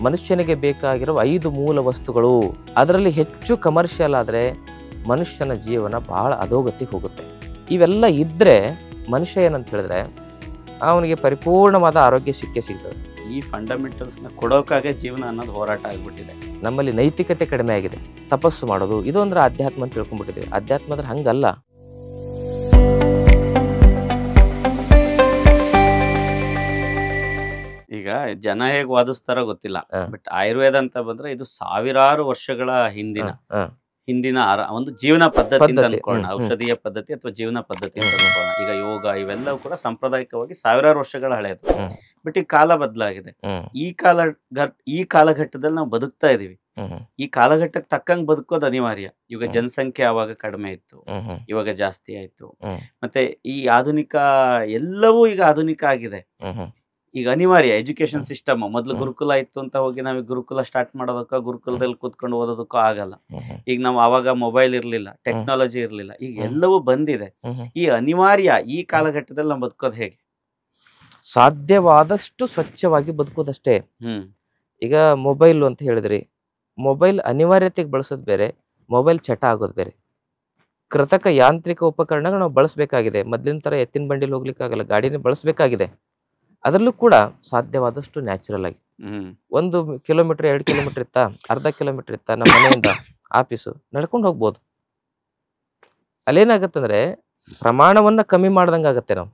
ಮನುಷ್ಯನಿಗೆ ಬೇಕಾಗಿರುವ 5 ಮೂಲ ವಸ್ತುಗಳು. ಅದರಲ್ಲಿ ಹೆಚ್ಚು ಕಮರ್ಷಿಯಲ್ ಆದರೆ ಮನುಷ್ಯನ ಜೀವನ ಬಹಳ ಅಧೋಗತಿಗೆ ಹೋಗುತ್ತೆ. ಇವೆಲ್ಲ ಇದ್ದರೆ ಮನುಷ್ಯ ಏನಂತ ಹೇಳಿದ್ರೆ ಅವನಿಗೆ ಪರಿಪೂರ್ಣವಾದ ಆರೋಗ್ಯ ಸಿಗ್ತದೆ. ಈ ಫಂಡಮೆಂಟಲ್ಸ್ನ ಕೊಡೋಕ್ಕಾಗೆ ಜೀವನ ಅನ್ನೋದು ಹೋರಾಟ ಆಗಿಬಿಟ್ಟಿದೆ. ನಮ್ಮಲ್ಲಿ ನೈತಿಕತೆ ಕಡಿಮೆ ಆಗಿದೆ. ತಪಸ್ಸು ಮಾಡೋದು ಇದು ಅಂದ್ರೆ ಅಧ್ಯಾತ್ಮ ಅಂತ ತಿಳ್ಕೊಂಡ್ಬಿಟ್ಟಿದ್ದೀವಿ. ಅಧ್ಯಾತ್ಮ ಅಂದ್ರೆ ಹಂಗಲ್ಲ. ಈಗ ಜನ ಹೇಗೆ ವಾದಿಸ್ತಾರೋ ಗೊತ್ತಿಲ್ಲ, ಬಟ್ ಆಯುರ್ವೇದ ಅಂತ ಬಂದ್ರೆ ಇದು ಸಾವಿರಾರು ವರ್ಷಗಳ ಹಿಂದಿನ ಒಂದು ಜೀವನ ಪದ್ಧತಿ ಅಂತ ಅನ್ಕೊಳ್ಳೋಣ. ಔಷಧೀಯ ಪದ್ಧತಿ ಅಥವಾ ಜೀವನ ಪದ್ಧತಿ ಅಂತ ಅನ್ಕೊಳ್ಳೋಣ. ಈಗ ಯೋಗ ಇವೆಲ್ಲವೂ ಕೂಡ ಸಾಂಪ್ರದಾಯಿಕವಾಗಿ ಸಾವಿರಾರು ವರ್ಷಗಳ ಹಳೆಯದು. ಬಟ್ ಈ ಕಾಲ ಬದಲಾಗಿದೆ. ಈ ಕಾಲಘಟ್ಟದಲ್ಲಿ ನಾವು ಬದುಕ್ತಾ ಇದೀವಿ. ಈ ಕಾಲಘಟ್ಟಕ್ಕೆ ತಕ್ಕಂಗೆ ಬದುಕೋದು ಅನಿವಾರ್ಯ. ಇವಾಗ ಜನಸಂಖ್ಯೆ ಆವಾಗ ಕಡಿಮೆ ಇತ್ತು, ಇವಾಗ ಜಾಸ್ತಿ ಆಯ್ತು. ಮತ್ತೆ ಈ ಆಧುನಿಕ ಎಲ್ಲವೂ ಈಗ ಆಧುನಿಕ ಆಗಿದೆ. ಈಗ ಅನಿವಾರ್ಯ ಎಜುಕೇಶನ್ ಸಿಸ್ಟಮ್. ಮೊದಲು ಗುರುಕುಲ ಇತ್ತು ಅಂತ ಹೋಗಿ ನಾವೀಗ ಗುರುಕುಲ ಸ್ಟಾರ್ಟ್ ಮಾಡೋದಕ್ಕ ಗುರುಕುಲದಲ್ಲಿ ಕೂತ್ಕೊಂಡು ಓದೋದಕ್ಕೂ ಆಗಲ್ಲ. ಈಗ ನಾವು ಅವಾಗ ಮೊಬೈಲ್ ಇರ್ಲಿಲ್ಲ, ಟೆಕ್ನಾಲಜಿ ಇರ್ಲಿಲ್ಲ, ಈಗ ಎಲ್ಲವೂ ಬಂದಿದೆ. ಈ ಅನಿವಾರ್ಯ ಈ ಕಾಲಘಟ್ಟದಲ್ಲಿ ನಾವು ಬದುಕೋದು ಹೇಗೆ? ಸಾಧ್ಯವಾದಷ್ಟು ಸ್ವಚ್ಛವಾಗಿ ಬದುಕೋದಷ್ಟೇ. ಈಗ ಮೊಬೈಲ್ ಅಂತ ಹೇಳಿದ್ರಿ, ಮೊಬೈಲ್ ಅನಿವಾರ್ಯತೆಗೆ ಬಳಸೋದು ಬೇರೆ, ಮೊಬೈಲ್ ಚಟ ಆಗೋದು ಬೇರೆ. ಕೃತಕ ಯಾಂತ್ರಿಕ ಉಪಕರಣಗಳು ನಾವು ಬಳಸಬೇಕಾಗಿದೆ. ಮೊದಲಿನ ಥರ ಎತ್ತಿನ ಬಂಡಿಲಿ ಹೋಗ್ಲಿಕ್ಕಾಗಲ್ಲ, ಗಾಡಿನೇ ಬಳಸಬೇಕಾಗಿದೆ. ಅದರಲ್ಲೂ ಕೂಡ ಸಾಧ್ಯವಾದಷ್ಟು ನ್ಯಾಚುರಲ್ ಆಗಿ 1 ಕಿಲೋಮೀಟರ್ 2 ಕಿಲೋಮೀಟರ್ ಇತ್ತಾ, ಅರ್ಧ ಕಿಲೋಮೀಟರ್ ಇತ್ತಾ, ನಮ್ಮ ಮನೆಯಿಂದ ಆಫೀಸು ನಡ್ಕೊಂಡು ಹೋಗ್ಬೋದು. ಅಲ್ಲೇನಾಗತ್ತಂದ್ರೆ ಪ್ರಮಾಣವನ್ನ ಕಮ್ಮಿ ಮಾಡ್ದಂಗೆ ಆಗುತ್ತೆ. ನಾವು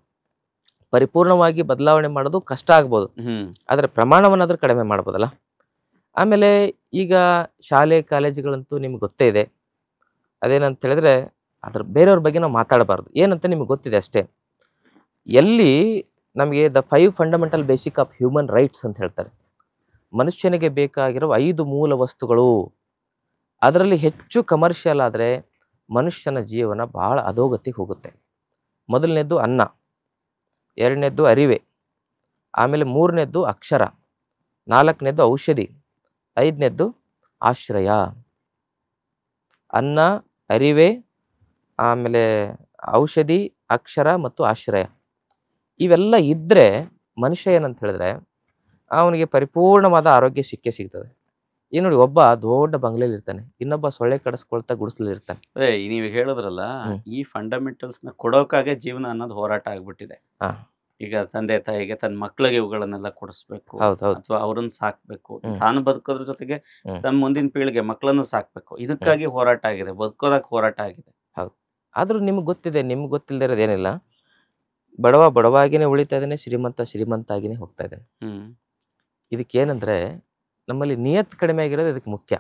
ಪರಿಪೂರ್ಣವಾಗಿ ಬದಲಾವಣೆ ಮಾಡೋದು ಕಷ್ಟ ಆಗ್ಬೋದು, ಆದರೆ ಪ್ರಮಾಣವನ್ನಾದ್ರೂ ಕಡಿಮೆ ಮಾಡ್ಬೋದಲ್ಲ. ಆಮೇಲೆ ಈಗ ಶಾಲೆ ಕಾಲೇಜುಗಳಂತೂ ನಿಮ್ಗೆ ಗೊತ್ತೇ ಇದೆ. ಅದೇನಂತ ಹೇಳಿದ್ರೆ ಅದ್ರ ಬೇರೆಯವ್ರ ಬಗ್ಗೆ ನಾವು ಮಾತಾಡಬಾರ್ದು. ಏನಂತ ನಿಮ್ಗೆ ಗೊತ್ತಿದೆ ಅಷ್ಟೇ. ಎಲ್ಲಿ ನಮಗೆ the 5 fundamental basic of human rights ಅಂತ ಹೇಳ್ತಾರೆ. ಮನುಷ್ಯನಿಗೆ ಬೇಕಾಗಿರುವ 5 ಮೂಲ ವಸ್ತುಗಳು. ಅದರಲ್ಲಿ ಹೆಚ್ಚು ಕಮರ್ಷಿಯಲ್ ಆದರೆ ಮನುಷ್ಯನ ಜೀವನ ಬಹಳ ಅಧೋಗತಿಗೆ ಹೋಗುತ್ತೆ. ಮೊದಲನೇದ್ದು ಅನ್ನ, 2ನೇದ್ದು ಅರಿವೆ, ಆಮೇಲೆ 3ನೇದ್ದು ಅಕ್ಷರ, 4ನೇದ್ದು ಔಷಧಿ, 5ನೇದ್ದು ಆಶ್ರಯ. ಅನ್ನ, ಅರಿವೆ, ಆಮೇಲೆ ಔಷಧಿ, ಅಕ್ಷರ ಮತ್ತು ಆಶ್ರಯ. ಇವೆಲ್ಲ ಇದ್ದರೆ ಮನುಷ್ಯ ಏನಂತ ಹೇಳಿದ್ರೆ ಅವನಿಗೆ ಪರಿಪೂರ್ಣವಾದ ಆರೋಗ್ಯ ಸಿಗ್ತದೆ. ಈ ನೋಡಿ, ಒಬ್ಬ ದೊಡ್ಡ ಬಂಗ್ಲೆಯಲ್ಲಿ ಇರ್ತಾನೆ, ಇನ್ನೊಬ್ಬ ಸೊಳ್ಳೆ ಕಡಿಸ್ಕೊಳ್ತಾ ಗುಡಿಸಲಲ್ಲಿ ಇರ್ತಾನೆ. ನೀವು ಹೇಳಿದ್ರಲ್ಲ, ಈ ಫಂಡಮೆಂಟಲ್ಸ್ನ ಕೊಡೋಕ್ಕಾಗೆ ಜೀವನ ಅನ್ನೋದು ಹೋರಾಟ ಆಗ್ಬಿಟ್ಟಿದೆ. ಈಗ ತಂದೆ ತಾಯಿಗೆ ತನ್ನ ಮಕ್ಳಿಗೆ ಇವುಗಳನ್ನೆಲ್ಲ ಕೊಡಿಸ್ಬೇಕು, ಅಥವಾ ಅವ್ರನ್ನ ಸಾಕ್ಬೇಕು, ತಾನು ಬದುಕೋದ್ರ ಜೊತೆಗೆ ತಮ್ಮ ಮುಂದಿನ ಪೀಳಿಗೆ ಮಕ್ಕಳನ್ನು ಸಾಕ್ಬೇಕು. ಇದಕ್ಕಾಗಿ ಹೋರಾಟ ಆಗಿದೆ, ಬದುಕೋದಕ್ಕೆ ಹೋರಾಟ ಆಗಿದೆ. ಹೌದು. ಆದ್ರೂ ನಿಮ್ಗೆ ಗೊತ್ತಿದೆ, ನಿಮ್ಗೆ ಗೊತ್ತಿಲ್ಲದೆ ಇರೋದೇನಿಲ್ಲ. ಬಡವ ಬಡವಾಗಿನೇ ಉಳಿತಾ ಇದ್ದಾನೆ, ಶ್ರೀಮಂತ ಶ್ರೀಮಂತ ಆಗಿನೇ ಹೋಗ್ತಾ ಇದ್ದಾನೆ. ಇದಕ್ಕೇನಂದ್ರೆ ನಮ್ಮಲ್ಲಿ ನಿಯತ್ ಕಡಿಮೆ ಆಗಿರೋದು ಇದಕ್ಕೆ ಮುಖ್ಯ.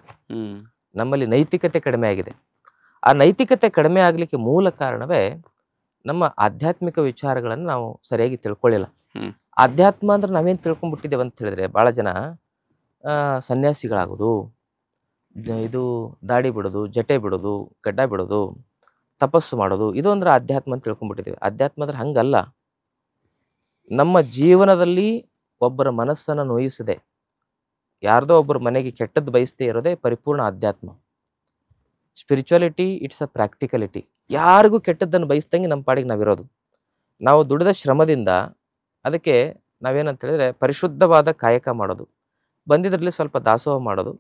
ನಮ್ಮಲ್ಲಿ ನೈತಿಕತೆ ಕಡಿಮೆ ಆಗಿದೆ. ಆ ನೈತಿಕತೆ ಕಡಿಮೆ ಆಗ್ಲಿಕ್ಕೆ ಮೂಲ ಕಾರಣವೇ ನಮ್ಮ ಆಧ್ಯಾತ್ಮಿಕ ವಿಚಾರಗಳನ್ನು ನಾವು ಸರಿಯಾಗಿ ತಿಳ್ಕೊಳ್ಳಿಲ್ಲ. ಆಧ್ಯಾತ್ಮ ಅಂದ್ರೆ ನಾವೇನು ತಿಳ್ಕೊಂಡ್ಬಿಟ್ಟಿದ್ದೇವೆ ಅಂತ ಹೇಳಿದ್ರೆ, ಭಾಳ ಜನ ಸನ್ಯಾಸಿಗಳಾಗೋದು, ಇದು ದಾಡಿ ಬಿಡೋದು, ಜಟೆ ಬಿಡೋದು, ಗಡ್ಡ ಬಿಡೋದು, ತಪಸ್ಸು ಮಾಡೋದು, ಇದು ಅಂದ್ರೆ ಅಧ್ಯಾತ್ಮ ಅಂತ ತಿಳ್ಕೊಂಡ್ಬಿಟ್ಟಿದ್ದೀವಿ. ಅಧ್ಯಾತ್ಮ ಅಂದ್ರೆ ಹಂಗಲ್ಲ. ನಮ್ಮ ಜೀವನದಲ್ಲಿ ಒಬ್ಬರ ಮನಸ್ಸನ್ನು ನೋಯಿಸದೆ, ಯಾರ್ದೋ ಒಬ್ಬರ ಮನೆಗೆ ಕೆಟ್ಟದ್ದು ಬಯಸದೇ ಇರೋದೇ ಪರಿಪೂರ್ಣ ಅಧ್ಯಾತ್ಮ. Spirituality it's a practicality. ಯಾರಿಗೂ ಕೆಟ್ಟದ್ದನ್ನು ಬಯಸ್ದಂಗೆ ನಮ್ಮ ಪಾಡಿಗೆ ನಾವಿರೋದು. ನಾವು ದುಡಿದ ಶ್ರಮದಿಂದ ಅದಕ್ಕೆ ನಾವೇನಂತ ಹೇಳಿದ್ರೆ ಪರಿಶುದ್ಧವಾದ ಕಾಯಕ ಮಾಡೋದು, ಬಂದಿದ್ರಲ್ಲಿ ಸ್ವಲ್ಪ ದಾಸೋಹ ಮಾಡೋದು,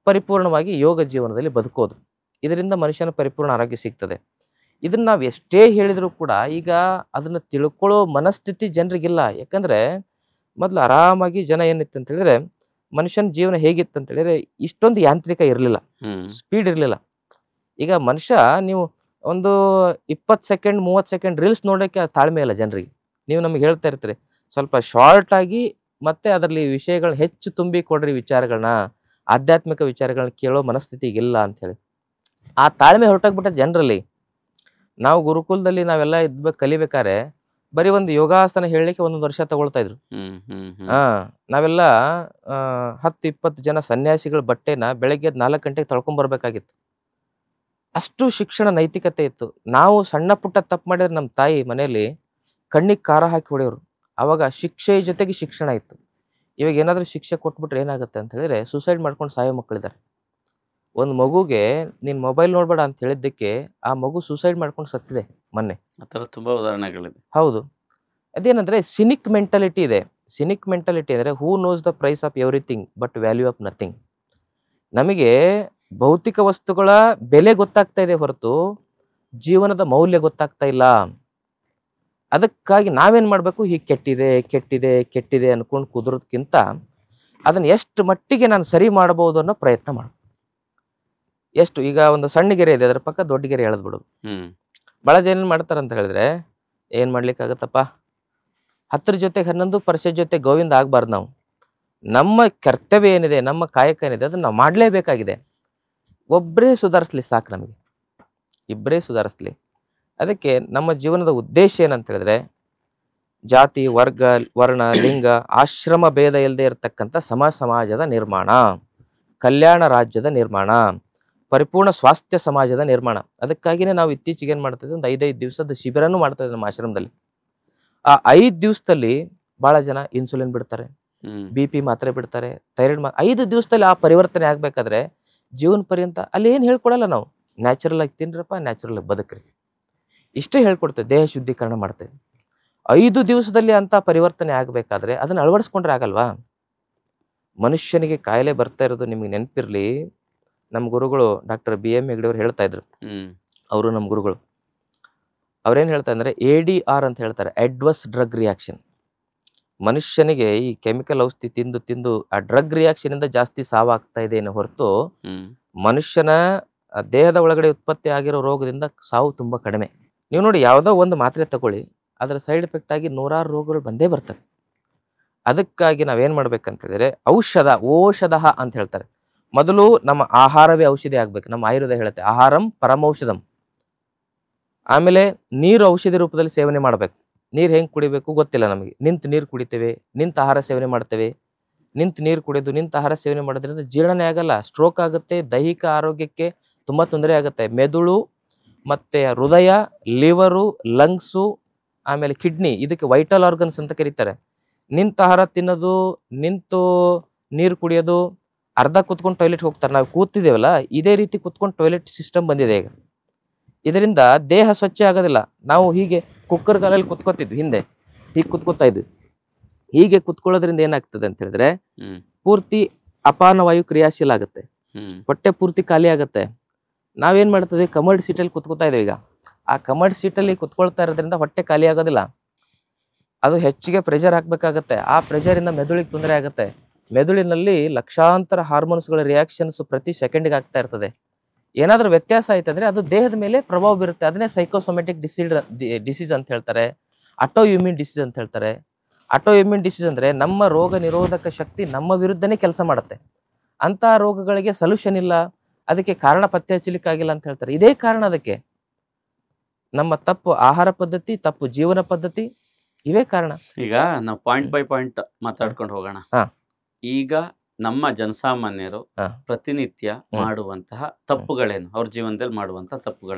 ಪರಿಪೂರ್ಣವಾಗಿ ಯೋಗ ಜೀವನದಲ್ಲಿ ಬದುಕೋದು. ಇದರಿಂದ ಮನುಷ್ಯನ ಪರಿಪೂರ್ಣ ಆರೋಗ್ಯ ಸಿಗ್ತದೆ. ಇದನ್ನು ನಾವು ಎಷ್ಟೇ ಹೇಳಿದರೂ ಕೂಡ ಈಗ ಅದನ್ನು ತಿಳ್ಕೊಳ್ಳೋ ಮನಸ್ಥಿತಿ ಜನರಿಗಿಲ್ಲ. ಯಾಕಂದರೆ ಮೊದಲು ಆರಾಮಾಗಿ ಜನ ಏನಿತ್ತು ಅಂತ ಹೇಳಿದ್ರೆ, ಮನುಷ್ಯನ ಜೀವನ ಹೇಗಿತ್ತು ಅಂತ ಹೇಳಿದ್ರೆ ಇಷ್ಟೊಂದು ಯಾಂತ್ರಿಕ ಇರಲಿಲ್ಲ, ಸ್ಪೀಡ್ ಇರಲಿಲ್ಲ. ಈಗ ಮನುಷ್ಯ ನೀವು ಒಂದು 20 ಸೆಕೆಂಡ್ 30 ಸೆಕೆಂಡ್ ರೀಲ್ಸ್ ನೋಡೋಕ್ಕೆ ತಾಳ್ಮೆ ಇಲ್ಲ ಜನರಿಗೆ. ನೀವು ನಮಗೆ ಹೇಳ್ತಾ ಇರ್ತೀರಿ ಸ್ವಲ್ಪ ಶಾರ್ಟ್ ಆಗಿ ಮತ್ತೆ ಅದರಲ್ಲಿ ವಿಷಯಗಳನ್ನ ಹೆಚ್ಚು ತುಂಬಿ ಕೊಡ್ರಿ, ವಿಚಾರಗಳನ್ನ, ಆಧ್ಯಾತ್ಮಿಕ ವಿಚಾರಗಳನ್ನ ಕೇಳೋ ಮನಸ್ಥಿತಿ ಇಲ್ಲ ಅಂಥೇಳಿ ಆ ತಾಳ್ಮೆ ಹೊರಟೋಗ್ಬಿಟ್ಟ ಜನರಲ್ಲಿ. ನಾವು ಗುರುಕುಲದಲ್ಲಿ ನಾವೆಲ್ಲ ಕಲಿಬೇಕಾದ್ರೆ ಬರೀ ಒಂದು ಯೋಗಾಸನ ಹೇಳಲಿಕ್ಕೆ 1 ವರ್ಷ ತಗೊಳ್ತಾ ಇದ್ರು. ನಾವೆಲ್ಲ 10-20 ಜನ ಸನ್ಯಾಸಿಗಳ ಬಟ್ಟೆನ ಬೆಳಗ್ಗೆ 4 ಗಂಟೆಗೆ ತಳ್ಕೊಂಬರ್ಬೇಕಾಗಿತ್ತು. ಅಷ್ಟು ಶಿಕ್ಷಣ ನೈತಿಕತೆ ಇತ್ತು. ನಾವು ಸಣ್ಣ ಪುಟ್ಟ ತಪ್ಪು ಮಾಡಿದ್ರೆ ನಮ್ಮ ತಾಯಿ ಮನೆಯಲ್ಲಿ ಕಣ್ಣಿಗೆ ಖಾರ ಹಾಕಿ ಹೊಡೆಯೋರು. ಅವಾಗ ಶಿಕ್ಷೆ ಜೊತೆಗೆ ಶಿಕ್ಷಣ ಇತ್ತು. ಇವಾಗ ಏನಾದರೂ ಶಿಕ್ಷೆ ಕೊಟ್ಬಿಟ್ರೆ ಏನಾಗುತ್ತೆ ಅಂತ ಹೇಳಿದ್ರೆ ಸೂಸೈಡ್ ಮಾಡ್ಕೊಂಡು ಸಾಯೋ ಮಕ್ಕಳಿದ್ದಾರೆ. ಒಂದು ಮಗುಗೆ ನೀನು ಮೊಬೈಲ್ ನೋಡ್ಬೇಡ ಅಂತ ಹೇಳಿದ್ದಕ್ಕೆ ಆ ಮಗು ಸೂಸೈಡ್ ಮಾಡ್ಕೊಂಡು ಸತ್ತಿದೆ ಮೊನ್ನೆ. ಆ ಥರ ತುಂಬ ಉದಾಹರಣೆಗಳಿದೆ. ಹೌದು. ಅದೇನಂದ್ರೆ ಸಿನಿಕ್ ಮೆಂಟಾಲಿಟಿ ಇದೆ. ಸಿನಿಕ್ ಮೆಂಟಾಲಿಟಿ ಅಂದರೆ who knows the price of everything but value of nothing. ನಮಗೆ ಭೌತಿಕ ವಸ್ತುಗಳ ಬೆಲೆ ಗೊತ್ತಾಗ್ತಾ ಇದೆ ಹೊರತು ಜೀವನದ ಮೌಲ್ಯ ಗೊತ್ತಾಗ್ತಾ ಇಲ್ಲ. ಅದಕ್ಕಾಗಿ ನಾವೇನು ಮಾಡಬೇಕು, ಹೀಗೆ ಕೆಟ್ಟಿದೆ ಕೆಟ್ಟಿದೆ ಕೆಟ್ಟಿದೆ ಅನ್ಕೊಂಡು ಕುದುರೋದಕ್ಕಿಂತ ಅದನ್ನು ಎಷ್ಟು ಮಟ್ಟಿಗೆ ನಾನು ಸರಿ ಮಾಡಬಹುದು ಅನ್ನೋ ಪ್ರಯತ್ನ ಮಾಡು. ಎಷ್ಟು ಈಗ ಒಂದು ಸಣ್ಣ ಗೆರೆ ಇದೆ, ಅದರ ಪಕ್ಕ ದೊಡ್ಡ ಗೆರೆ ಎಳೆದ್ಬಿಡೋದು. ಭಾಳ ಜನ ಏನು ಮಾಡ್ತಾರೆ ಅಂತ ಹೇಳಿದ್ರೆ, ಏನು ಮಾಡ್ಲಿಕ್ಕಾಗತ್ತಪ್ಪ, 10 ಜೊತೆಗೆ 11 ಪರ್ಸೆ ಜೊತೆ ಗೋವಿಂದ ಆಗಬಾರ್ದು. ನಾವು ನಮ್ಮ ಕರ್ತವ್ಯ ಏನಿದೆ, ನಮ್ಮ ಕಾಯಕ ಏನಿದೆ, ಅದನ್ನು ನಾವು ಮಾಡಲೇಬೇಕಾಗಿದೆ. ಒಬ್ಬರೇ ಸುಧಾರಿಸ್ಲಿ ಸಾಕು, ನಮಗೆ ಇಬ್ಬರೇ ಸುಧಾರಿಸ್ಲಿ. ಅದಕ್ಕೆ ನಮ್ಮ ಜೀವನದ ಉದ್ದೇಶ ಏನಂತ ಹೇಳಿದ್ರೆ, ಜಾತಿ, ವರ್ಗ, ವರ್ಣ, ಲಿಂಗ, ಆಶ್ರಮ ಭೇದ ಇಲ್ಲದೆ ಇರತಕ್ಕಂಥ ಸಮಾಜದ ನಿರ್ಮಾಣ, ಕಲ್ಯಾಣ ರಾಜ್ಯದ ನಿರ್ಮಾಣ, ಪರಿಪೂರ್ಣ ಸ್ವಾಸ್ಥ್ಯ ಸಮಾಜದ ನಿರ್ಮಾಣ. ಅದಕ್ಕಾಗಿಯೇ ನಾವು ಇತ್ತೀಚೆಗೆ ಏನು ಮಾಡ್ತಾ ಇದ್ದೀವಿ, ಒಂದು 5 ದಿವಸದ ಶಿಬಿರನೂ ಮಾಡ್ತಾ ಇದ್ದೀವಿ ನಮ್ಮ ಆಶ್ರಮದಲ್ಲಿ. ಆ 5 ದಿವಸದಲ್ಲಿ ಭಾಳ ಜನ ಇನ್ಸುಲಿನ್ ಬಿಡ್ತಾರೆ, BP ಮಾತ್ರೆ ಬಿಡ್ತಾರೆ, ಥೈರಾಯ್ಡ್ 5 ದಿವಸದಲ್ಲಿ ಆ ಪರಿವರ್ತನೆ ಆಗ್ಬೇಕಾದ್ರೆ ಜೀವನ ಪರ್ಯಂತ ಅಲ್ಲಿ ಏನು ಹೇಳ್ಕೊಡಲ್ಲ ನಾವು. ನ್ಯಾಚುರಲ್ ಆಗಿ ತಿನ್ರಪ್ಪ, ನ್ಯಾಚುರಲ್ ಆಗಿ ಬದುಕ್ರಿ, ಇಷ್ಟೇ ಹೇಳ್ಕೊಡ್ತೇವೆ. ದೇಹ ಶುದ್ಧೀಕರಣ ಮಾಡ್ತೇವೆ. 5 ದಿವಸದಲ್ಲಿ ಅಂತ ಪರಿವರ್ತನೆ ಆಗಬೇಕಾದ್ರೆ ಅದನ್ನು ಅಳವಡಿಸ್ಕೊಂಡ್ರೆ ಆಗಲ್ವಾ? ಮನುಷ್ಯನಿಗೆ ಕಾಯಿಲೆ ಬರ್ತಾ ಇರೋದು ನಿಮಗೆ ನೆನಪಿರ್ಲಿ, ನಮ್ಮ ಗುರುಗಳು ಡಾಕ್ಟರ್ BM ಹೆಗ್ಡೆ ಅವರು ಹೇಳ್ತಾ ಇದ್ರು. ಅವರು ನಮ್ಮ ಗುರುಗಳು ಅವ್ರೇನು ಹೇಳ್ತಾ ಅಂದ್ರೆ ADR ಅಂತ ಹೇಳ್ತಾರೆ, ಅಡ್ವರ್ಸ್ ಡ್ರಗ್ ರಿಯಾಕ್ಷನ್. ಮನುಷ್ಯನಿಗೆ ಈ ಕೆಮಿಕಲ್ ಔಷಧಿ ತಿಂದು ತಿಂದು ಆ ಡ್ರಗ್ ರಿಯಾಕ್ಷನ್ ಇಂದ ಜಾಸ್ತಿ ಸಾವಾಗ್ತಾ ಇದೆ ಹೊರತು ಮನುಷ್ಯನ ದೇಹದ ಒಳಗಡೆ ಉತ್ಪತ್ತಿ ಆಗಿರೋ ರೋಗದಿಂದ ಸಾವು ತುಂಬಾ ಕಡಿಮೆ. ನೀವು ನೋಡಿ, ಯಾವುದೋ ಒಂದು ಮಾತ್ರೆ ತಗೊಳ್ಳಿ, ಅದರ ಸೈಡ್ ಎಫೆಕ್ಟ್ ಆಗಿ 100 ರೋಗಗಳು ಬಂದೇ ಬರ್ತವೆ. ಅದಕ್ಕಾಗಿ ನಾವೇನ್ ಮಾಡ್ಬೇಕಂತ ಹೇಳಿದ್ರೆ, ಓಷಧ ಅಂತ ಹೇಳ್ತಾರೆ. ಮೊದಲು ನಮ್ಮ ಆಹಾರವೇ ಔಷಧಿ ಆಗ್ಬೇಕು. ನಮ್ಮ ಆಯುರ್ವೇದ ಹೇಳುತ್ತೆ ಆಹಾರಂ ಪರಮೌಷಧಂ. ಆಮೇಲೆ ನೀರು ಔಷಧಿ ರೂಪದಲ್ಲಿ ಸೇವನೆ ಮಾಡ್ಬೇಕು. ನೀರು ಹೆಂಗೆ ಕುಡಿಬೇಕು ಗೊತ್ತಿಲ್ಲ ನಮಗೆ. ನಿಂತು ನೀರು ಕುಡಿತೇವೆ, ನಿಂತು ಆಹಾರ ಸೇವನೆ ಮಾಡ್ತೇವೆ. ನಿಂತು ನೀರು ಕುಡಿಯೋದು, ನಿಂತು ಆಹಾರ ಸೇವನೆ ಮಾಡೋದ್ರಿಂದ ಜೀರ್ಣನೇ ಆಗಲ್ಲ, ಸ್ಟ್ರೋಕ್ ಆಗುತ್ತೆ, ದೈಹಿಕ ಆರೋಗ್ಯಕ್ಕೆ ತುಂಬಾ ತೊಂದರೆ ಆಗುತ್ತೆ. ಮೆದುಳು ಮತ್ತೆ ಹೃದಯ, ಲಿವರು, ಲಂಗ್ಸು, ಆಮೇಲೆ ಕಿಡ್ನಿ, ಇದಕ್ಕೆ ವೈಟಲ್ ಆರ್ಗನ್ಸ್ ಅಂತ ಕರೀತಾರೆ. ನಿಂತು ಆಹಾರ ತಿನ್ನೋದು, ನಿಂತು ನೀರು ಕುಡಿಯೋದು, ಅರ್ಧ ಕುತ್ಕೊಂಡು ಟಾಯ್ಲೆಟ್ ಹೋಗ್ತಾರೆ. ನಾವು ಕೂತಿದ್ದೇವಲ್ಲ, ಇದೇ ರೀತಿ ಕುತ್ಕೊಂಡು ಟಾಯ್ಲೆಟ್ ಸಿಸ್ಟಮ್ ಬಂದಿದೆ ಈಗ. ಇದರಿಂದ ದೇಹ ಸ್ವಚ್ಛ ಆಗೋದಿಲ್ಲ. ನಾವು ಹೀಗೆ ಕುಕ್ಕರ್ ಕಾಲಲ್ಲಿ ಕುತ್ಕೋತಿದ್ವಿ, ಹಿಂದೆ ಹೀಗೆ ಕುತ್ಕೋತಾ ಇದ್ವಿ. ಹೀಗೆ ಕುತ್ಕೊಳ್ಳೋದ್ರಿಂದ ಏನಾಗ್ತದೆ ಅಂತ ಹೇಳಿದ್ರೆ, ಪೂರ್ತಿ ಅಪಾನವಾಯು ಕ್ರಿಯಾಶೀಲ ಆಗುತ್ತೆ, ಹೊಟ್ಟೆ ಪೂರ್ತಿ ಖಾಲಿ ಆಗುತ್ತೆ. ನಾವೇನ್ ಮಾಡ್ತದೆ, ಕಮರ್ಡ್ ಸೀಟಲ್ಲಿ ಕುತ್ಕೋತಾ ಇದ್ದೇವೆ. ಈಗ ಆ ಕಮರ್ಡ್ ಸೀಟಲ್ಲಿ ಕುತ್ಕೊಳ್ತಾ ಇರೋದ್ರಿಂದ ಹೊಟ್ಟೆ ಖಾಲಿ ಆಗೋದಿಲ್ಲ, ಅದು ಹೆಚ್ಚಿಗೆ ಪ್ರೆಷರ್ ಹಾಕ್ಬೇಕಾಗತ್ತೆ. ಆ ಪ್ರೆಷರ್ ಇಂದ ಮೆದುಳಿಗೆ ತೊಂದರೆ ಆಗುತ್ತೆ. ಮೆದುಳಿನಲ್ಲಿ ಲಕ್ಷಾಂತರ ಹಾರ್ಮೋನ್ಸ್ಗಳ ರಿಯಾಕ್ಷನ್ಸ್ ಪ್ರತಿ ಸೆಕೆಂಡ್ಗೆ ಆಗ್ತಾ ಇರ್ತದೆ. ಏನಾದ್ರೂ ವ್ಯತ್ಯಾಸ ಆಯ್ತಂದ್ರೆ ಅದು ದೇಹದ ಮೇಲೆ ಪ್ರಭಾವ ಬೀರುತ್ತೆ. ಅದನ್ನೇ ಸೈಕೋಸೊಮೆಟಿಕ್ ಡಿಸೀಸ್ ಅಂತ ಹೇಳ್ತಾರೆ, ಆಟೋ ಇಮ್ಯೂನ್ ಡಿಸೀಸ್ ಅಂತ ಹೇಳ್ತಾರೆ. ಆಟೋ ಇಮ್ಯೂನ್ ಡಿಸೀಸ್ ಅಂದ್ರೆ ನಮ್ಮ ರೋಗ ನಿರೋಧಕ ಶಕ್ತಿ ನಮ್ಮ ವಿರುದ್ಧನೇ ಕೆಲಸ ಮಾಡುತ್ತೆ. ಅಂತ ರೋಗಗಳಿಗೆ ಸೊಲ್ಯೂಷನ್ ಇಲ್ಲ, ಅದಕ್ಕೆ ಕಾರಣ ಪತ್ತೆ ಹಚ್ಚಲಿಕ್ಕಾಗಿಲ್ಲ ಅಂತ ಹೇಳ್ತಾರೆ. ಇದೇ ಕಾರಣ ಅದಕ್ಕೆ. ನಮ್ಮ ತಪ್ಪು ಆಹಾರ ಪದ್ಧತಿ, ತಪ್ಪು ಜೀವನ ಪದ್ಧತಿ, ಇವೇ ಕಾರಣ. ಈಗ ನಾವು ಪಾಯಿಂಟ್ ಬೈ ಪಾಯಿಂಟ್ ಮಾತಾಡ್ಕೊಂಡು ಹೋಗೋಣ. ಈಗ ನಮ್ಮ ಜನಸಾಮಾನ್ಯರು ಪ್ರತಿನಿತ್ಯ ಮಾಡುವಂತಹ ತಪ್ಪುಗಳೇನು, ಅವ್ರ ಜೀವನದಲ್ಲಿ ಮಾಡುವಂತಹ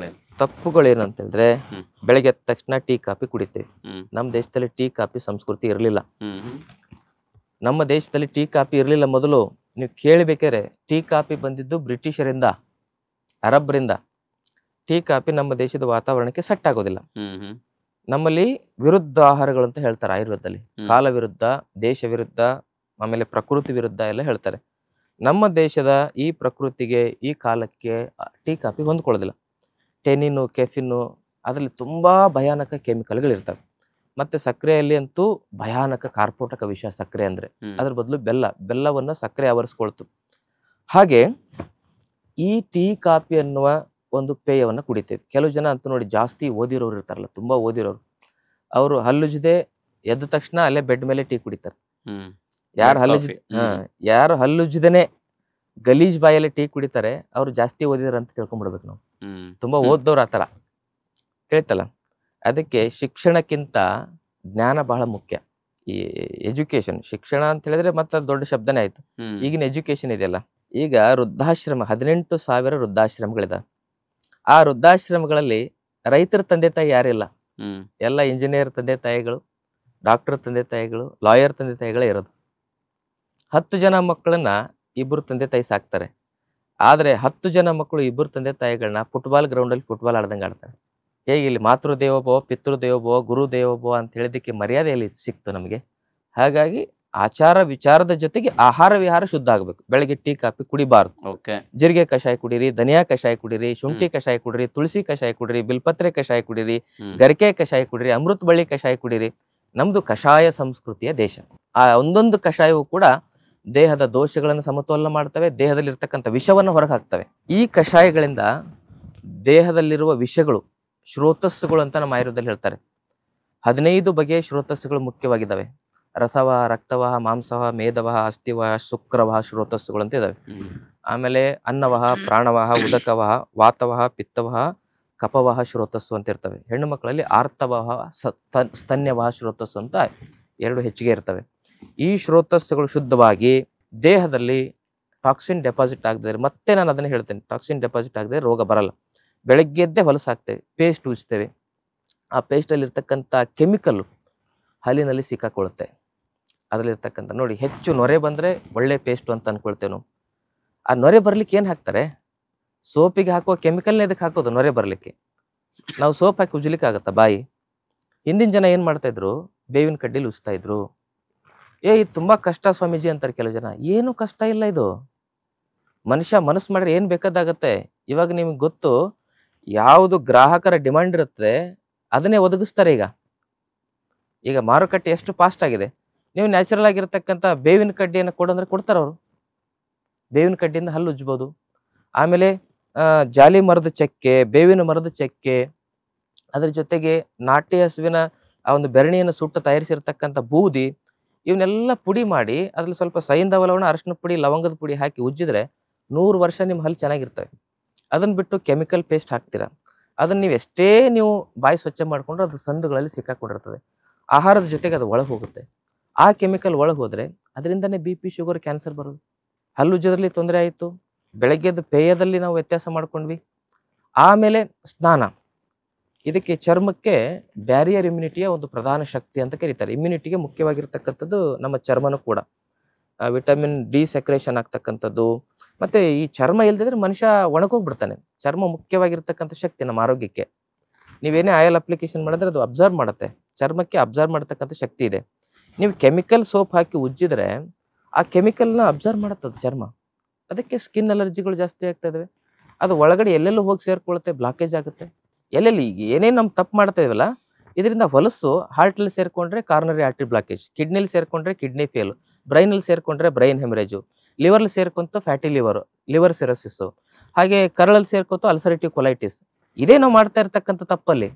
ತಪ್ಪುಗಳೇನು ಅಂತ ಹೇಳಿದ್ರೆ, ಬೆಳಗ್ಗೆ ಎದ್ದ ತಕ್ಷಣ ಟೀ ಕಾಫಿ ಕುಡಿತೇವೆ. ನಮ್ಮ ದೇಶದಲ್ಲಿ ಟೀ ಕಾಫಿ ಸಂಸ್ಕೃತಿ ಇರಲಿಲ್ಲ. ನಮ್ಮ ದೇಶದಲ್ಲಿ ಟೀ ಕಾಫಿ ಇರಲಿಲ್ಲ ಮೊದಲು. ನೀವು ಕೇಳಬೇಕಾದ್ರೆ ಟೀ ಕಾಫಿ ಬಂದಿದ್ದು ಬ್ರಿಟಿಷರಿಂದ, ಅರಬ್ರಿಂದ. ಟೀ ಕಾಫಿ ನಮ್ಮ ದೇಶದ ವಾತಾವರಣಕ್ಕೆ ಸೆಟ್ ಆಗೋದಿಲ್ಲ. ನಮ್ಮಲ್ಲಿ ವಿರುದ್ಧ ಆಹಾರಗಳು ಅಂತ ಹೇಳ್ತಾರೆ ಆಯುರ್ವೇದದಲ್ಲಿ. ಕಾಲ ವಿರುದ್ಧ, ದೇಶ ವಿರುದ್ಧ, ಆಮೇಲೆ ಪ್ರಕೃತಿ ವಿರುದ್ಧ ಎಲ್ಲ ಹೇಳ್ತಾರೆ. ನಮ್ಮ ದೇಶದ ಈ ಪ್ರಕೃತಿಗೆ, ಈ ಕಾಲಕ್ಕೆ ಟೀ ಕಾಫಿ ಹೊಂದ್ಕೊಳ್ಳೋದಿಲ್ಲ. ಟೆನಿನು, ಕೆಫಿನು, ಅದರಲ್ಲಿ ತುಂಬಾ ಭಯಾನಕ ಕೆಮಿಕಲ್ಗಳಿರ್ತವೆ. ಮತ್ತೆ ಸಕ್ಕರೆಯಲ್ಲಿ ಅಂತೂ ಭಯಾನಕ ಕಾರ್ಪೋಟಕ ವಿಷ ಸಕ್ಕರೆ ಅಂದ್ರೆ. ಅದ್ರ ಬದಲು ಬೆಲ್ಲವನ್ನ ಸಕ್ಕರೆ ಆವರಿಸ್ಕೊಳ್ತು. ಹಾಗೆ ಈ ಟೀ ಕಾಫಿ ಅನ್ನುವ ಒಂದು ಪೇಯವನ್ನ ಕುಡಿತೇವೆ. ಕೆಲವು ಜನ ಅಂತೂ ನೋಡಿ, ಜಾಸ್ತಿ ಓದಿರೋರು ಇರ್ತಾರಲ್ಲ, ತುಂಬಾ ಓದಿರೋರು, ಅವರು ಹಲ್ಲುಜ್ಜದೆ ಎದ್ದ ತಕ್ಷಣ ಅಲ್ಲೇ ಬೆಡ್ ಮೇಲೆ ಟೀ ಕುಡಿತಾರೆ. ಯಾರು ಹಲ್ಲುಜ್ಜದೇನೆ ಗಲೀಜ್ ಬಾಯಲ್ಲಿ ಟೀ ಕುಡಿತಾರೆ, ಅವ್ರು ಜಾಸ್ತಿ ಓದಿದಾರೆ ಅಂತ ತಿಳ್ಕೊಂಡ್ಬಿಡ್ಬೇಕು ನಾವು. ತುಂಬಾ ಓದ್ದವ್ರು ಆತರ ಹೇಳ್ತಲ್ಲ. ಅದಕ್ಕೆ ಶಿಕ್ಷಣಕ್ಕಿಂತ ಜ್ಞಾನ ಬಹಳ ಮುಖ್ಯ. ಈ ಎಜುಕೇಶನ್, ಶಿಕ್ಷಣ ಅಂತ ಹೇಳಿದ್ರೆ ಮತ್ತೆ ದೊಡ್ಡ ಶಬ್ದನೇ ಆಯ್ತು. ಈಗಿನ ಎಜುಕೇಶನ್ ಇದೆಯಲ್ಲ, ಈಗ ವೃದ್ಧಾಶ್ರಮ 18,000 ವೃದ್ಧಾಶ್ರಮಗಳಿದಾವೆ. ಆ ವೃದ್ಧಾಶ್ರಮಗಳಲ್ಲಿ ರೈತರ ತಂದೆ ತಾಯಿ ಯಾರಿಲ್ಲ, ಎಲ್ಲ ಇಂಜಿನಿಯರ್ ತಂದೆ ತಾಯಿಗಳು, ಡಾಕ್ಟರ್ ತಂದೆ ತಾಯಿಗಳು, ಲಾಯರ್ ತಂದೆ ತಾಯಿಗಳೇ ಇರೋದು. 10 ಜನ ಮಕ್ಕಳನ್ನ 2 ತಂದೆ ತಾಯಿ ಸಾಕ್ತಾರೆ. ಆದ್ರೆ 10 ಜನ ಮಕ್ಕಳು 2 ತಂದೆ ತಾಯಿಗಳನ್ನ ಫುಟ್ಬಾಲ್ ಗ್ರೌಂಡ್ ಅಲ್ಲಿ ಫುಟ್ಬಾಲ್ ಆಡ್ದಂಗೆ ಆಡ್ತಾರೆ. ಹೇಗೆ ಇಲ್ಲಿ ಮಾತೃ ದೇವೋಭವ, ಪಿತೃ ದೇವೋಭವ, ಗುರು ದೇವೋಭವ ಅಂತ ಹೇಳಿದಕ್ಕೆ ಮರ್ಯಾದೆ ಎಲ್ಲಿ ಸಿಕ್ತು ನಮಗೆ? ಹಾಗಾಗಿ ಆಚಾರ ವಿಚಾರದ ಜೊತೆಗೆ ಆಹಾರ ವಿಹಾರ ಶುದ್ಧ ಆಗ್ಬೇಕು. ಬೆಳಗ್ಗೆ ಟೀ ಕಾಫಿ ಕುಡಿಬಾರ್ದು. ಜೀರಿಗೆ ಕಷಾಯ ಕುಡೀರಿ, ಧನಿಯಾ ಕಷಾಯ ಕುಡೀರಿ, ಶುಂಠಿ ಕಷಾಯ ಕುಡೀರಿ, ತುಳಸಿ ಕಷಾಯ ಕುಡೀರಿ, ಬಿಲ್ಪತ್ರೆ ಕಷಾಯ ಕುಡೀರಿ, ಗರಿಕೆ ಕಷಾಯ ಕುಡೀರಿ, ಅಮೃತ ಬಳ್ಳಿ ಕಷಾಯ ಕುಡೀರಿ. ನಮ್ದು ಕಷಾಯ ಸಂಸ್ಕೃತಿಯ ದೇಶ. ಆ ಒಂದೊಂದು ಕಷಾಯವು ಕೂಡ ದೇಹದ ದೋಷಗಳನ್ನು ಸಮತೋಲನ ಮಾಡ್ತವೆ, ದೇಹದಲ್ಲಿ ಇರ್ತಕ್ಕಂಥ ವಿಷವನ್ನು ಹೊರಗೆ ಹಾಕ್ತವೆ. ಈ ಕಷಾಯಗಳಿಂದ ದೇಹದಲ್ಲಿರುವ ವಿಷಗಳು, ಶ್ರೋತಸ್ಸುಗಳು ಅಂತ ನಮ್ಮ ಆಯುರ್ವೇದದಲ್ಲಿ ಹೇಳ್ತಾರೆ. 15 ಬಗೆಯ ಶ್ರೋತಸ್ಸುಗಳು ಮುಖ್ಯವಾಗಿದ್ದಾವೆ. ರಸವಹ, ರಕ್ತವಹ, ಮಾಂಸವಹ, ಮೇದವಹ, ಅಸ್ಥಿವಹ, ಶುಕ್ರವಹ ಶ್ರೋತಸ್ಸುಗಳು ಅಂತ ಇದಾವೆ. ಆಮೇಲೆ ಅನ್ನವಹ, ಪ್ರಾಣವಹ, ಉದಕವಹ, ವಾತವಹ, ಪಿತ್ತವಹ, ಕಪವಹ ಶ್ರೋತಸ್ಸು ಅಂತ ಇರ್ತವೆ. ಹೆಣ್ಣು ಮಕ್ಕಳಲ್ಲಿ ಆರ್ತವಹ, ಸ್ತನ್ಯವಹ ಶ್ರೋತಸ್ಸು ಅಂತ 2 ಹೆಚ್ಚಿಗೆ ಇರ್ತವೆ. ಈ ಶ್ರೋತಸ್ಸುಗಳು ಶುದ್ಧವಾಗಿ ದೇಹದಲ್ಲಿ ಟಾಕ್ಸಿನ್ ಡೆಪಾಸಿಟ್ ಆಗದೆ, ಮತ್ತೆ ನಾನು ಅದನ್ನ ಹೇಳ್ತೇನೆ, ಟಾಕ್ಸಿನ್ ಡೆಪಾಸಿಟ್ ಆಗದೆ ರೋಗ ಬರಲ್ಲ. ಬೆಳಗ್ಗೆ ಎದ್ದೇ ಹೊಲಸಾಗ್ತೇವೆ, ಪೇಸ್ಟ್ ಉಜ್ತೇವೆ. ಆ ಪೇಸ್ಟಲ್ಲಿ ಇರ್ತಕ್ಕಂಥ ಕೆಮಿಕಲ್ ಹಲ್ಲಿನಲ್ಲಿ ಸಿಕ್ಕಾಕೊಳ್ಳುತ್ತೆ. ಅದರಲ್ಲಿರ್ತಕ್ಕಂಥ ನೋಡಿ, ಹೆಚ್ಚು ನೊರೆ ಬಂದರೆ ಒಳ್ಳೆ ಪೇಸ್ಟು ಅಂತ ಅನ್ಕೊಳ್ತೇವೆ ನಾವು. ಆ ನೊರೆ ಬರ್ಲಿಕ್ಕೆ ಏನು ಹಾಕ್ತಾರೆ? ಸೋಪಿಗೆ ಹಾಕುವ ಕೆಮಿಕಲ್ನೇ ಇದಕ್ಕೆ ಹಾಕೋದು ನೊರೆ ಬರಲಿಕ್ಕೆ. ನಾವು ಸೋಪ್ ಹಾಕಿ ಉಜ್ಲಿಕ್ಕೆ ಆಗತ್ತಾ ಬಾಯಿ? ಹಿಂದಿನ ಜನ ಏನು ಮಾಡ್ತಾ ಇದ್ರು? ಬೇವಿನ ಕಡ್ಡಿಲಿ ಉಜ್ತಾ ಇದ್ರು. ಇದು ತುಂಬಾ ಕಷ್ಟ ಸ್ವಾಮೀಜಿ ಅಂತಾರೆ ಕೆಲವು ಜನ. ಏನು ಕಷ್ಟ ಇಲ್ಲ. ಇದು ಮನುಷ್ಯ ಮನಸ್ಸು ಮಾಡಿದ್ರೆ ಏನು ಬೇಕಾದಾಗತ್ತೆ. ಇವಾಗ ನಿಮ್ಗೆ ಗೊತ್ತು, ಯಾವುದು ಗ್ರಾಹಕರ ಡಿಮಾಂಡ್ ಇರುತ್ತೆ ಅದನ್ನೇ ಒದಗಿಸ್ತಾರೆ. ಈಗ ಮಾರುಕಟ್ಟೆ ಎಷ್ಟು ಫಾಸ್ಟ್ ಆಗಿದೆ. ನೀವು ನ್ಯಾಚುರಲ್ ಆಗಿರ್ತಕ್ಕಂಥ ಬೇವಿನ ಕಡ್ಡಿಯನ್ನು ಕೊಡಂದ್ರೆ ಕೊಡ್ತಾರೆ ಅವರು. ಬೇವಿನ ಕಡ್ಡಿಯಿಂದ ಹಲ್ಲು ಉಜ್ಬೋದು. ಆಮೇಲೆ ಜಾಲಿ ಮರದ ಚಕ್ಕೆ, ಬೇವಿನ ಮರದ ಚಕ್ಕೆ, ಅದ್ರ ಜೊತೆಗೆ ನಾಟಿ ಹಸುವಿನ ಆ ಒಂದು ಬೆರಣಿಯನ್ನು ಸುಟ್ಟು ತಯಾರಿಸಿರ್ತಕ್ಕಂಥ ಬೂದಿ, ಇವನ್ನೆಲ್ಲ ಪುಡಿ ಮಾಡಿ ಅದ್ರಲ್ಲಿ ಸ್ವಲ್ಪ ಸೈಂಧವ ಲವಣ, ಅರಿಶಿನ ಪುಡಿ, ಲವಂಗದ ಪುಡಿ ಹಾಕಿ ಉಜ್ಜಿದ್ರೆ 100 ವರ್ಷ ನಿಮ್ಮ ಹಲ್ಲು ಚೆನ್ನಾಗಿರ್ತವೆ. ಅದನ್ನ ಬಿಟ್ಟು ಕೆಮಿಕಲ್ ಪೇಸ್ಟ್ ಹಾಕ್ತೀರಾ. ಅದನ್ನ ನೀವು ಎಷ್ಟೇ ಬಾಯಿ ಸ್ವಚ್ಛ ಮಾಡ್ಕೊಂಡ್ರೆ ಅದು ಸಂದುಗಳಲ್ಲಿ ಸಿಕ್ಕಾಕೊಂಡಿರ್ತದೆ. ಆಹಾರದ ಜೊತೆಗೆ ಅದು ಒಳಗೆ ಹೋಗುತ್ತೆ. ಆ ಕೆಮಿಕಲ್ ಒಳಗೆ ಹೋದ್ರೆ ಅದರಿಂದನೇ BP, ಶುಗರ್, ಕ್ಯಾನ್ಸರ್ ಬರೋದು. ಹಲ್ಲು ಉಜ್ಜೋದ್ರಲ್ಲಿ ತೊಂದರೆ ಆಯಿತು. ಬೆಳಗ್ಗೆದ್ದು ಪೇಯದಲ್ಲಿ ನಾವು ವ್ಯತ್ಯಾಸ ಮಾಡ್ಕೊಂಡ್ವಿ. ಆಮೇಲೆ ಸ್ನಾನ. ಇದಕ್ಕೆ ಚರ್ಮಕ್ಕೆ ಬ್ಯಾರಿಯರ್ ಇಮ್ಯುನಿಟಿಯ ಒಂದು ಪ್ರಧಾನ ಶಕ್ತಿ ಅಂತ ಕರೀತಾರೆ. ಇಮ್ಯುನಿಟಿಗೆ ಮುಖ್ಯವಾಗಿರ್ತಕ್ಕಂಥದ್ದು ನಮ್ಮ ಚರ್ಮನೂ ಕೂಡ. ವಿಟಮಿನ್ D ಸೆಕ್ರೇಷನ್ ಆಗ್ತಕ್ಕಂಥದ್ದು. ಮತ್ತೆ ಈ ಚರ್ಮ ಇಲ್ದಿದ್ರೆ ಮನುಷ್ಯ ಒಣಗೋಗ್ಬಿಡ್ತಾನೆ. ಚರ್ಮ ಮುಖ್ಯವಾಗಿರ್ತಕ್ಕಂಥ ಶಕ್ತಿ ನಮ್ಮ ಆರೋಗ್ಯಕ್ಕೆ. ನೀವೇನೇ ಆಯಿಲ್ ಅಪ್ಲಿಕೇಶನ್ ಮಾಡಿದ್ರೆ ಅದು ಅಬ್ಸರ್ವ್ ಮಾಡುತ್ತೆ. ಚರ್ಮಕ್ಕೆ ಅಬ್ಸರ್ವ್ ಮಾಡತಕ್ಕಂಥ ಶಕ್ತಿ ಇದೆ. ನೀವು ಕೆಮಿಕಲ್ ಸೋಪ್ ಹಾಕಿ ಉಜ್ಜಿದ್ರೆ ಆ ಕೆಮಿಕಲ್ನ ಅಬ್ಸರ್ವ್ ಮಾಡುತ್ತದೆ ಚರ್ಮ. ಅದಕ್ಕೆ ಸ್ಕಿನ್ ಅಲರ್ಜಿಗಳು ಜಾಸ್ತಿ ಆಗ್ತಾ ಇದಾವೆ. ಅದು ಒಳಗಡೆ ಎಲ್ಲೆಲ್ಲೂ ಹೋಗಿ ಸೇರ್ಕೊಳ್ಳುತ್ತೆ, ಬ್ಲಾಕೇಜ್ ಆಗುತ್ತೆ. ಎಲ್ಲೆಲ್ಲಿ ಈಗ ಏನೇನು ನಮ್ಮ ತಪ್ಪು ಮಾಡ್ತಾ ಇದೀವಲ್ಲ, ಇದರಿಂದ ಹೊಲಸು ಹಾರ್ಟಲ್ಲಿ ಸೇರ್ಕೊಂಡ್ರೆ ಕಾರ್ನರಿ ಆರ್ಟರಿ ಬ್ಲಾಕೇಜ್, ಕಿಡ್ನಿಲಿ ಸೇರ್ಕೊಂಡ್ರೆ ಕಿಡ್ನಿ ಫೇಲ್, ಬ್ರೈನಲ್ಲಿ ಸೇರ್ಕೊಂಡ್ರೆ ಬ್ರೈನ್ ಹೆಮರೇಜು, ಲಿವರ್ಲಿ ಸೇರ್ಕೊಂತ ಫ್ಯಾಟಿ ಲಿವರ್ ಸಿರೋಸಿಸ್ಸು, ಹಾಗೆ ಕರಳಲ್ಲಿ ಸೇರ್ಕೊತು ಅಲ್ಸರೇಟಿವ್ ಕೊಲೈಟಿಸ್. ಇದೇ ನಾವು ಮಾಡ್ತಾ ಇರ್ತಕ್ಕಂಥ ತಪ್ಪಲ್ಲಿ.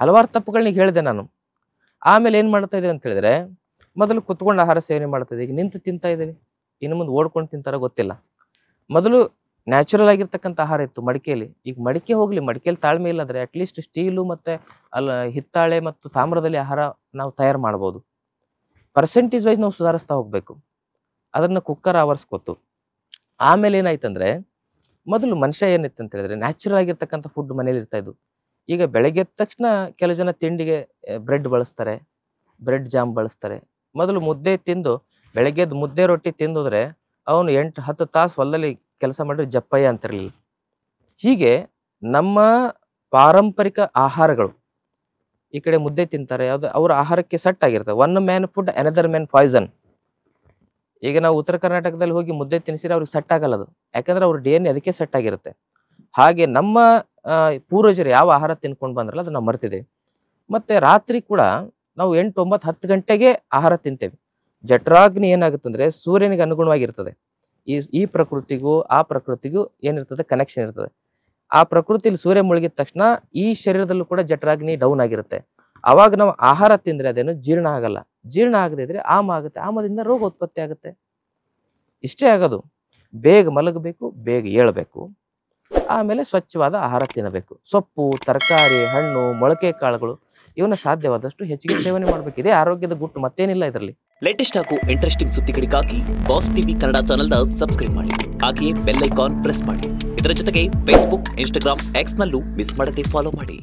ಹಲವಾರು ತಪ್ಪುಗಳನ್ನ ಹೇಳಿದೆ ನಾನು. ಆಮೇಲೆ ಏನು ಮಾಡ್ತಾ ಇದ್ದೀವಿ ಅಂತ ಹೇಳಿದ್ರೆ, ಮೊದಲು ಕುತ್ಕೊಂಡು ಆಹಾರ ಸೇವನೆ ಮಾಡ್ತಾ ಇದ್ದೀವಿ, ಈಗ ನಿಂತು ತಿಂತಾ ಇದ್ದೀವಿ. ಇನ್ನು ಮುಂದೆ ಓಡ್ಕೊಂಡು ತಿಂತಾರೋ ಗೊತ್ತಿಲ್ಲ. ಮೊದಲು ನ್ಯಾಚುರಲ್ ಆಗಿರ್ತಕ್ಕಂಥ ಆಹಾರ ಇತ್ತು ಮಡಿಕೆಯಲ್ಲಿ. ಈಗ ಮಡಿಕೆ ಹೋಗ್ಲಿ, ಮಡಿಕೆಯಲ್ಲಿ ತಾಳ್ಮೆ ಇಲ್ಲ ಅಂದ್ರೆ ಅಟ್ಲೀಸ್ಟ್ ಸ್ಟೀಲು ಮತ್ತೆ ಹಿತ್ತಾಳೆ ಮತ್ತು ತಾಮ್ರದಲ್ಲಿ ಆಹಾರ ನಾವು ತಯಾರು ಮಾಡ್ಬೋದು. ಪರ್ಸೆಂಟೇಜ್ ವೈಸ್ ನಾವು ಸುಧಾರಿಸ್ತಾ ಹೋಗ್ಬೇಕು. ಅದನ್ನ ಕುಕ್ಕರ್ ಆವರಿಸ್ಕೊತು. ಆಮೇಲೆ ಏನಾಯ್ತಂದ್ರೆ, ಮೊದಲು ಮನುಷ್ಯ ಏನಿತ್ತು ಅಂತ ಹೇಳಿದ್ರೆ ನ್ಯಾಚುರಲ್ ಆಗಿರ್ತಕ್ಕಂಥ ಫುಡ್ ಮನೇಲಿ ಇರ್ತಾ ಇದ್ದು. ಈಗ ಬೆಳಗ್ಗೆ ಎದ್ದ ತಕ್ಷಣ ಕೆಲವು ಜನ ತಿಂಡಿಗೆ ಬ್ರೆಡ್ ಬಳಸ್ತಾರೆ, ಬ್ರೆಡ್ ಜಾಮ್ ಬಳಸ್ತಾರೆ. ಮೊದಲು ಮುದ್ದೆ ತಿಂದು ಬೆಳಗ್ಗೆ ಎದ್ದು ಮುದ್ದೆ ರೊಟ್ಟಿ ತಿಂದಿದ್ರೆ ಅವನು 8-10 ತಾಸು ಹೊಲದಲ್ಲಿ ಕೆಲಸ ಮಾಡಿದ್ರೆ ಜಪ್ಪಯ್ಯ ಅಂತಿರ್ಲಿಲ್ಲ. ಹೀಗೆ ನಮ್ಮ ಪಾರಂಪರಿಕ ಆಹಾರಗಳು ಈ ಕಡೆ ಮುದ್ದೆ ತಿಂತಾರೆ, ಯಾವ್ದು ಅವ್ರ ಆಹಾರಕ್ಕೆ ಸೆಟ್ ಆಗಿರ್ತದೆ. One man food another man poison. ಈಗ ನಾವು ಉತ್ತರ ಕರ್ನಾಟಕದಲ್ಲಿ ಹೋಗಿ ಮುದ್ದೆ ತಿನ್ಸಿದ್ರೆ ಅವ್ರಿಗೆ ಸೆಟ್ ಆಗಲ್ಲ ಅದು, ಯಾಕಂದ್ರೆ ಅವ್ರ DNA ಅದಕ್ಕೆ ಸೆಟ್ ಆಗಿರುತ್ತೆ. ಹಾಗೆ ನಮ್ಮ ಪೂರ್ವಜರು ಯಾವ ಆಹಾರ ತಿನ್ಕೊಂಡು ಬಂದ್ರಲ್ಲ ಅದು ನಾವು ಮರ್ತಿದ್ದೇವೆ. ಮತ್ತೆ ರಾತ್ರಿ ಕೂಡ ನಾವು 8, 9, 10 ಗಂಟೆಗೆ ಆಹಾರ ತಿಂತೇವೆ. ಜಠರಾಗ್ನಿ ಏನಾಗುತ್ತಂದ್ರೆ ಸೂರ್ಯನಿಗೆ ಅನುಗುಣವಾಗಿರ್ತದೆ. ಈ ಪ್ರಕೃತಿಗೂ ಆ ಪ್ರಕೃತಿಗೂ ಏನಿರ್ತದೆ, ಕನೆಕ್ಷನ್ ಇರ್ತದೆ. ಆ ಪ್ರಕೃತಿಯಲ್ಲಿ ಸೂರ್ಯ ಮುಳುಗಿದ ತಕ್ಷಣ ಈ ಶರೀರದಲ್ಲೂ ಕೂಡ ಜಠರಾಗ್ನಿ ಡೌನ್ ಆಗಿರುತ್ತೆ. ಅವಾಗ ನಾವು ಆಹಾರ ತಿಂದ್ರೆ ಅದೇನು ಜೀರ್ಣ ಆಗಲ್ಲ. ಜೀರ್ಣ ಆಗದೆ ಇದ್ರೆ ಆಮ ಆಗುತ್ತೆ, ಆಮದಿಂದ ರೋಗ ಉತ್ಪತ್ತಿ ಆಗುತ್ತೆ. ಇಷ್ಟೇ ಆಗೋದು. ಬೇಗ ಮಲಗಬೇಕು, ಬೇಗ ಏಳಬೇಕು, ಆಮೇಲೆ ಸ್ವಚ್ಛವಾದ ಆಹಾರ ತಿನ್ನಬೇಕು. ಸೊಪ್ಪು, ತರಕಾರಿ, ಹಣ್ಣು, ಮೊಳಕೆ ಕಾಳುಗಳು ಇವನ್ನ ಸಾಧ್ಯವಾದಷ್ಟು ಹೆಚ್ಚಿಗೆ ಸೇವನೆ ಮಾಡಬೇಕು. ಇದೇ ಆರೋಗ್ಯದ ಗುಟ್ಟು, ಮತ್ತೇನಿಲ್ಲ ಇದರಲ್ಲಿ. ಲೇಟೆಸ್ಟ್ ಹಾಗೂ ಇಂಟ್ರೆಸ್ಟಿಂಗ್ ಸುದ್ದಿಗಳಿಗಾಗಿ ಬಾಸ್ ಟಿವಿ ಕನ್ನಡ ಚಾನೆಲ್ನ ಸಬ್ಸ್ಕ್ರೈಬ್ ಮಾಡಿ. ಹಾಗೆಯೇ ಬೆಲ್ ಐಕಾನ್ ಪ್ರೆಸ್ ಮಾಡಿ. ಇದರ ಜೊತೆಗೆ ಫೇಸ್ಬುಕ್, ಇನ್ಸ್ಟಾಗ್ರಾಮ್, ಎಕ್ಸ್ ನಲ್ಲೂ ಮಿಸ್ ಮಾಡದೆ ಫಾಲೋ ಮಾಡಿ.